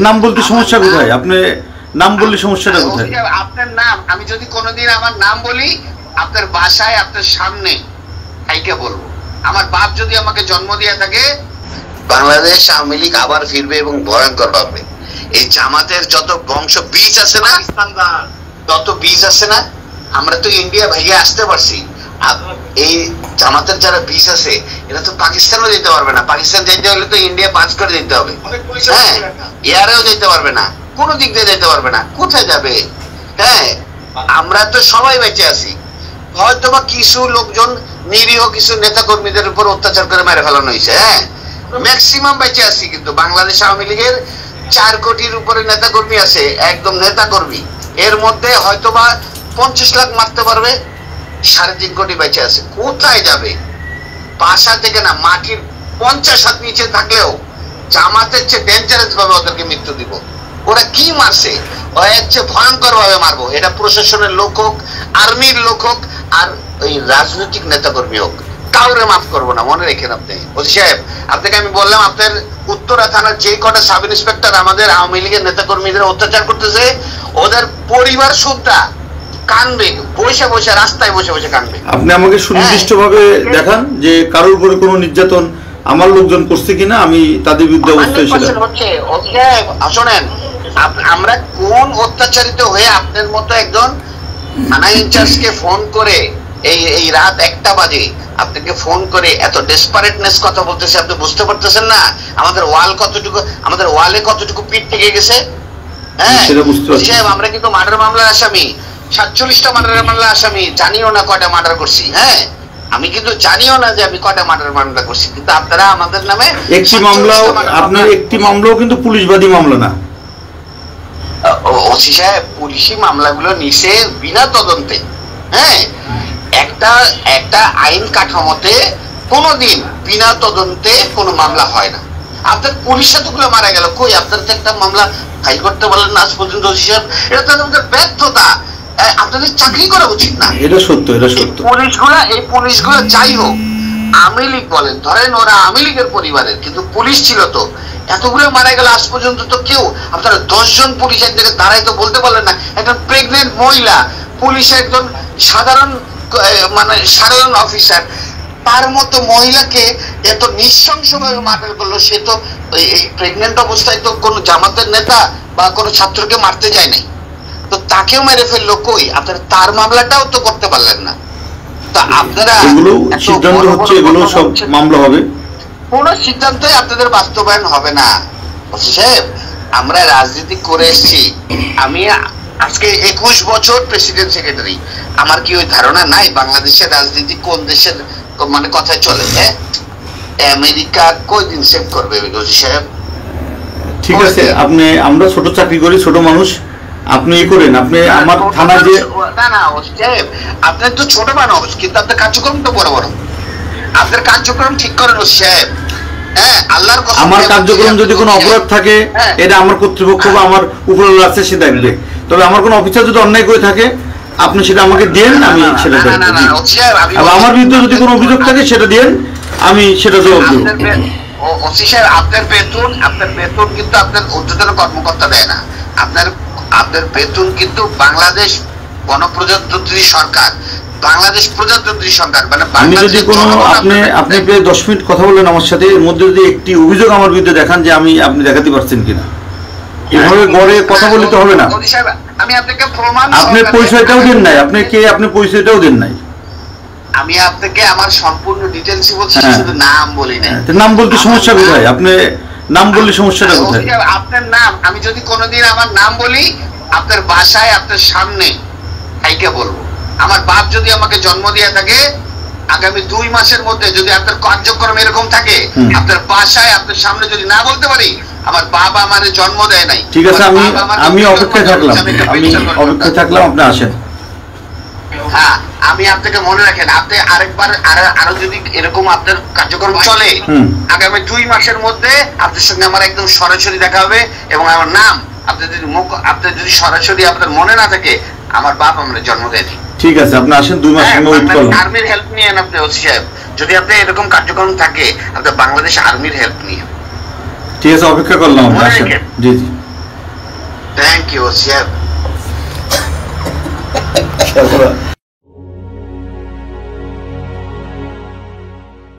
নাম বলতে সমস্যা কোথায়? আপনি নাম বললে সমস্যাটা কোথায়? আপনার নাম আমি যদি কোনোদিন আমার নাম বলি, আপনার বাসায় আপনার সামনে কাইকে বলবো। আমার বাপ যদি আমাকে জন্ম দিয়ে থাকে, বাংলাদেশ আওয়ামী লীগ আবার ফিরবে এবং ভয়ঙ্কর ভাবে। এই জামাতের যত বংশ বীজ আছে না, তত বীজ আছে না, আমরা তো ইন্ডিয়া ভাইয়া আসতে পারছি। এই জামাতের যারা বীজ আছে এরা তো পাকিস্তানও যেতে পারবে না। পাকিস্তান যেতে হলে তো ইন্ডিয়া পাস করে দিতে হবে। হ্যাঁ, এয়ারেও যেতে পারবে না, কোনো দিক দিয়ে যেতে পারবে না। কোথায় যাবে? হ্যাঁ, আমরা তো সবাই বেঁচে আছি। হয়তো বা কিছু লোকজন নিরীহ কিছু নেতা কর্মীদের উপর অত্যাচার করে মেরে ফেলানো হয়েছে। হ্যাঁ, ম্যাক্সিমাম বেঁচে আছি। কিন্তু বাংলাদেশ আওয়ামী লীগের 4 কোটির উপরে নেতা কর্মী আছে, একদম নেতা কর্মী। এর মধ্যে হয়তো বা 50 লাখ মারতে পারবে, 3.5 কোটি বেঁচে আছে। কোথায় যাবে? বাসা থেকে না, মাটির 50 হাত নিচে থাকলেও জামাতের চেয়ে ডেঞ্জারাস ভাবে ওদেরকে মৃত্যু দিব। ওরা কি মারছে, এর চেয়ে ভয়ঙ্কর ভাবে মারবো। এটা প্রশাসনের লোক হোক, আর্মির লোক হোক, আর ওই রাজনৈতিক নেতা কর্মী হোক, কাউরে মাফ করবো না। মনে রেখেন আপনি ওসি সাহেব। আপনাকে আমি বললাম, আপনার উত্তরা থানার যে কটা সাব ইন্সপেক্টর আমাদের আওয়ামী লীগের নেতা কর্মীদের অত্যাচার করতেছে, ওদের পরিবার সুদ্ধা কানবে, বসে বসে রাস্তায় বসে বসে কানবে। আপনি আমাকে সুনির্দিষ্ট ভাবে দেখান যে কারোর উপরে কোনো নির্যাতন আমার লোকজন করছে কিনা, আমি তাদের বিরুদ্ধে অবস্থায় ছিলাম। শোনেন, আমরা কোন অত্যাচারিত হয়ে আপনার মতো একজন থানা ইনচার্জকে ফোন করে এই রাত 1টা বাজে আপনাকে ফোন করে এত ডেসপারেটনেস কথা বলতেছে, আপনি বুঝতে পারতেছেন না আমাদের ওয়ালে কতটুকু পিঠ থেকে গেছে? হ্যাঁ সাহেব, আমরা কিন্তু মার্ডার মামলার আসামি, 47টা মার্ডার মামলার আসামি। জানিও না কয়টা মার্ডার করছি। হ্যাঁ, আমি কিন্তু জানিও না যে আমি কয়টা মার্ডার মামলা করছি। কিন্তু আপনারা আমাদের নামে একটি মামলাও, আপনার একটি মামলাও কিন্তু পুলিশবাদী মামলা না। ওসি সাহেব, পুলিশি মামলাগুলো নিছে বিনা তদন্তে। হ্যাঁ, একটা আইন কাঠামোতে কোনোদিন বিনা তদন্তে কোনো মামলা হয় না। আপনার পুলিশ এতগুলো মারা গেল, কই আপনার তো একটা মামলা ফাইল করতে বললেন না আজ পর্যন্ত? ওসি সাহেব, এটা তো আমাদের ব্যর্থতা। আপনাদের চাকরি করা উচিত না। এটা সত্য, এটা সত্য। এই পুলিশগুলো যাই হোক, আওয়ামী লীগ বলেন, ধরেন ওরা আওয়ামী লীগের পরিবারের, কিন্তু পুলিশ ছিল তো। এতগুলো মারা গেল, আজ পর্যন্ত তো কেউ, আপনারা 10 জন পুলিশ এক জায়গায় দাঁড়াই তো বলতে পারলেন না একজন প্রেগনেন্ট মহিলা পুলিশ, একজন সাধারণ অফিসার, তার মতো মহিলাকে এত নৃশংসভাবে মার্ডার করলো। সে তো এই প্রেগনেন্ট অবস্থায় তো কোনো জামাতের নেতা বা কোনো ছাত্রকে মারতে যায় নাই, তো তাকেও মেরে ফেললো। কই আপনারা তার মামলাটাও তো করতে পারলেন না। তো আপনারা এগুলো সিদ্ধান্ত হচ্ছে, এগুলো সব মামলা হবে, কোন সিদ্ধান্তই আপনাদের বাস্তবায়ন হবে না। সাহেব, আমরা রাজনীতি করে এসেছি। আমি আজকে 21 বছর প্রেসিডেন্ট সেক্রেটারি। আমার কি ওই ধারণা নাই বাংলাদেশের রাজনীতি কোন দেশের মানে কথায় চলে? হ্যাঁ, আমেরিকা কয়দিন সেভ করবে সাহেব? ঠিক আছে, আপনি, আমরা ছোট চাকরি করি, ছোট মানুষ, আপনি ই করেন। আপনি আমার থানা যে না সাহেব, আপনার তো ছোট মানুষ, কিন্তু আপনার কার্যক্রম তো বড় বড়। আপনার কার্যক্রম ঠিক করেন ওসি সাহেব। হ্যাঁ, আল্লাহর কসম, আমার কার্যক্রম যদি কোনো অপরাধ থাকে, এটা আমার কর্তৃপক্ষ বা আমার উপরওয়ালা আছে, সে দেখবে। তবে আমার কোনো অফিসার যদি অন্যায় করে থাকে, আপনি সেটা আমাকে দেন, আমি সেটা দেখব। আমার বিরুদ্ধে যদি কোনো অভিযোগ থাকে সেটা দেন, আমি সেটা জবাব দেব। ওসি সাহেব, আপনার বেতন কিন্তু আপনার ঊর্ধ্বতন কর্মকর্তা দেয় না। আপনার বেতন কিন্তু বাংলাদেশ গণপ্রজাতন্ত্রী সরকার, বাংলাদেশ প্রজাতন্ত্রী সরকার, মানে আমি যদি কোনো, আপনি প্রায় 10 মিনিট কথা বললেন আমার সাথে, এর মধ্যে যদি একটি অভিযোগ আমার বিরুদ্ধে দেখান যে আপনি দেখাতে পারছেন কিনা, এভাবে গড়ে কথা বললে তো হবে না। আমি আপনাকে প্রমাণ, আপনি পরিচয়টাও দেন নাই, আপনি কে, আপনি পরিচয়টাও দেন নাই। আমি আপনাকে আমার সম্পূর্ণ ডিটেইলসই বলছি, শুধু নাম বলি না। নাম বলতে সমস্যা কোথায়? আপনি নাম বললে সমস্যাটা কোথায়? আপনার নাম আমি যদি কোনোদিন আমার নাম বলি, আপনার বাসায় আপনার সামনে কাইকে বলবো। আমার বাপ যদি আমাকে জন্ম দিয়ে থাকে, আগামী 2 মাসের মধ্যে যদি আপনার কার্যক্রম এরকম থাকে, আপনার বাসায় আপনার সামনে যদি না বলতে পারি, আমার বাবা আমারে জন্ম দেয় নাই। ঠিক আছে, আমি অপেক্ষায় থাকলাম, আপনি আসেন। হ্যাঁ, আমি আপনাকে মনে রাখেন, আপনি আরেকবার আরো যদি এরকম আপনার কার্যক্রম চলে, আগামী 2 মাসের মধ্যে আপনার সঙ্গে আমার একদম সরাসরি দেখা হবে। এবং আমার নাম আপনার যদি সরাসরি আপনার মনে না থাকে, আমার বাপ আমার জন্ম দেয়নি। ঠিক আছে, আপনি আসেন, 2 মাস ওয়েট করুন। আর্মির হেল্প নিয়েন আপনি ওসি সাহেব, যদি আপনি এরকম কার্যক্রম থাকে, আপনি বাংলাদেশ আর্মির হেল্প নিয়ে। ঠিক আছে, অপেক্ষা করলাম আমরা। আসেন। জি জি, থ্যাংক ইউ স্যার।